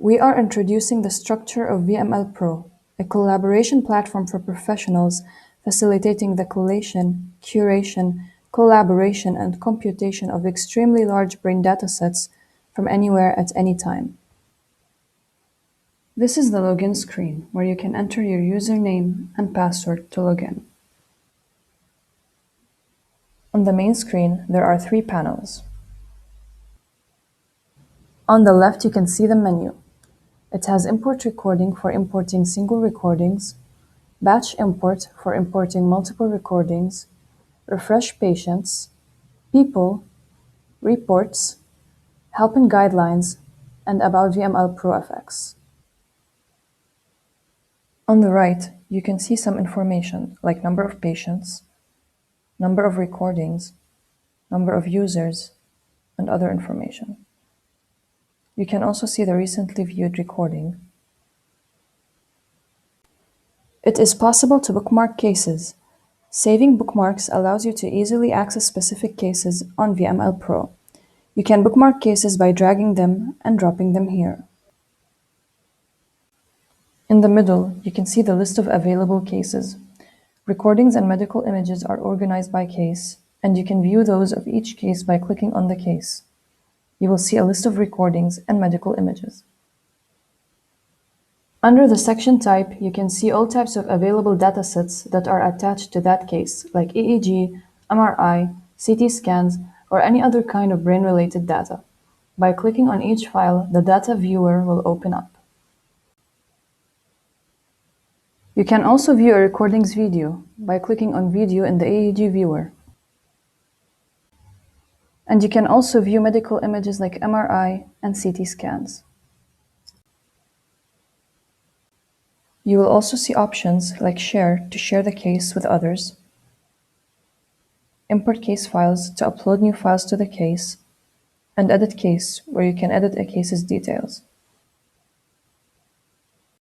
We are introducing the structure of VMLPro, a collaboration platform for professionals facilitating the collation, curation, collaboration, and computation of extremely large brain datasets from anywhere at any time. This is the login screen, where you can enter your username and password to log in. On the main screen, there are 3 panels. On the left, you can see the menu. It has import recording for importing single recordings, batch import for importing multiple recordings, refresh patients, people, reports, help and guidelines, and about VMLPro FX. On the right, you can see some information like number of patients, number of recordings, number of users, and other information. You can also see the recently viewed recording. It is possible to bookmark cases. Saving bookmarks allows you to easily access specific cases on VMLPro. You can bookmark cases by dragging them and dropping them here. In the middle, you can see the list of available cases. Recordings and medical images are organized by case, and you can view those of each case by clicking on the case. You will see a list of recordings and medical images. Under the section type, you can see all types of available datasets that are attached to that case, like EEG, MRI, CT scans, or any other kind of brain-related data. By clicking on each file, the data viewer will open up. You can also view a recording's video by clicking on Video in the EEG viewer. And you can also view medical images like MRI and CT scans. You will also see options like Share to share the case with others, Import case files to upload new files to the case, and Edit case, where you can edit a case's details.